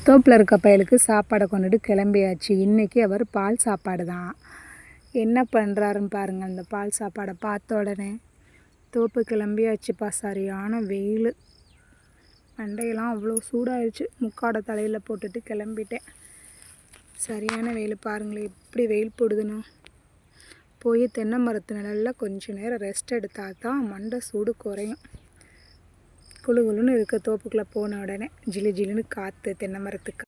தோப்பில் இருக்க பயலுக்கு சாப்பாடை கொண்டுட்டு கிளம்பியாச்சு. இன்றைக்கி அவர் பால் சாப்பாடு தான். என்ன பண்ணுறாருன்னு பாருங்கள். அந்த பால் சாப்பாடை பார்த்த உடனே தோப்பு கிளம்பியாச்சுப்பா. சரியான வெயில், மண்டையெல்லாம் அவ்வளோ சூடாகிடுச்சு. முக்காடை தலையில் போட்டுட்டு கிளம்பிட்டேன். சரியான வெயில் பாருங்களேன், எப்படி வெயில் போடுதுன்னு. போய் தென்னை மரத்து நிழலில் கொஞ்சம் நேரம் ரெஸ்ட் எடுத்தால் தான் மண்டை சூடு குறையும். குழு குழுன்னு இருக்க தோப்புக்குள்ளே போன உடனே ஜிலு ஜிலுன்னு காற்று, தென்னை மரத்துக்கு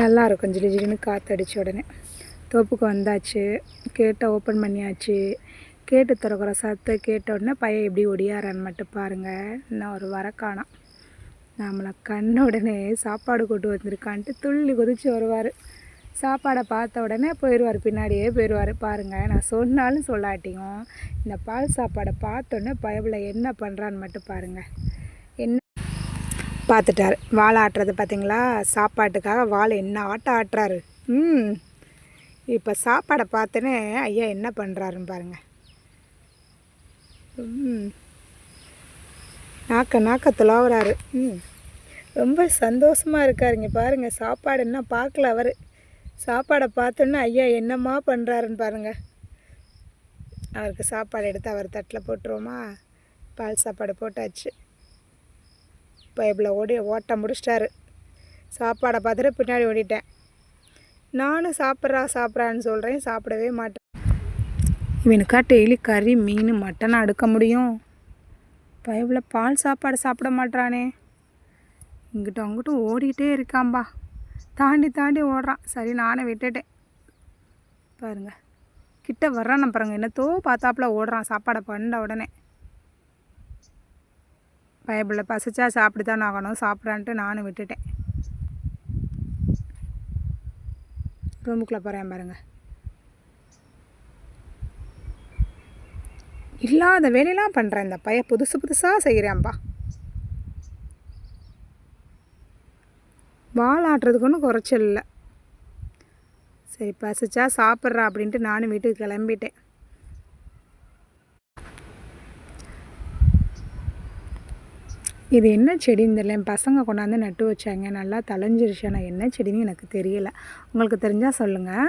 நல்லாயிருக்கும். ஜிலு ஜிலுன்னு காற்று அடித்த உடனே தோப்புக்கு வந்தாச்சு. கேட்டை ஓப்பன் பண்ணியாச்சு. கேட்டு திறக்கிற சத்தத்தை கேட்ட உடனே பையன் எப்படி ஒடியாரான்னு மட்டும் பாருங்கள். இன்னும் ஒரு வர காணோம். நம்மளை கண்ண உடனே சாப்பாடு கொண்டு வந்திருக்கான்ட்டு துள்ளி குதிச்சு வருவார். சாப்பாடை பார்த்த உடனே போயிடுவார், பின்னாடியே போயிடுவார். பாருங்கள், நான் சொன்னாலும் சொல்லாட்டியும் இந்த பால் சாப்பாடை பார்த்தோன்னே பயபில் என்ன பண்ணுறான்னு மட்டும் பாருங்கள். என்ன பார்த்துட்டார், வாழை ஆட்டுறது பார்த்தீங்களா? சாப்பாட்டுக்காக வாழை என்ன ஆட்டம் ஆட்டுறாரு. இப்போ சாப்பாடை பார்த்தோன்னே ஐயா என்ன பண்ணுறாருன்னு பாருங்கள். நாக்க துளாவுறாரு. ரொம்ப சந்தோஷமாக இருக்காருங்க. பாருங்கள், சாப்பாடு என்ன பார்க்கல அவர். சாப்பாடை பார்த்தோன்னே ஐயா என்னம்மா பண்ணுறாருன்னு பாருங்கள். அவருக்கு சாப்பாடு எடுத்து அவர் தட்டில் போட்டுருவோமா? பால் சாப்பாடு போட்டாச்சு. பைப்பில் ஓட்ட முடிச்சிட்டாரு. சாப்பாடை பார்த்துட்டு பின்னாடி ஓடிட்டேன். நானும் சாப்பிட்றான்னு சொல்கிறேன், சாப்பிடவே மாட்டேன். இவனுக்கா டெய்லி கறி, மீன், மட்டனை அடுக்க முடியும்? பைப்பில் பால் சாப்பாடு சாப்பிட மாட்டானே. இங்கிட்டும் அங்கிட்டும் ஓடிக்கிட்டே இருக்கான்பா. தாண்டி ஓடுறான். சரி, நானே விட்டுட்டேன். பாருங்கள், கிட்ட வர்றான் பாருங்கள். என்னத்தோ பார்த்தாப்புல ஓடுறான் சாப்பாடை பண்ண உடனே. பைப்பில் பசிச்சா சாப்பிட்டு தான் ஆகணும், சாப்பிட்றான்ட்டு நானும் விட்டுட்டேன். ரூமுக்குள்ளே போகிறேன் பாருங்கள். இல்லாத வேலையெல்லாம் பண்ணுறேன். இந்த பையன் புதுசாக செய்கிறான்பா. வால் ஆட்டுறதுக்கு ஒன்றும் குறைச்சல் இல்லை. சரி, பசிச்சா சாப்பிட்றா அப்படின்ட்டு நானும் வீட்டுக்கு கிளம்பிட்டேன். இது என்ன செடின்னு தெரியல. என் பசங்க கொண்டாந்து நட்டு வச்சாங்க. நல்லா தளைஞ்சிருச்சு. ஆனால் என்ன செடின்னு எனக்கு தெரியல. உங்களுக்கு தெரிஞ்சால் சொல்லுங்கள்.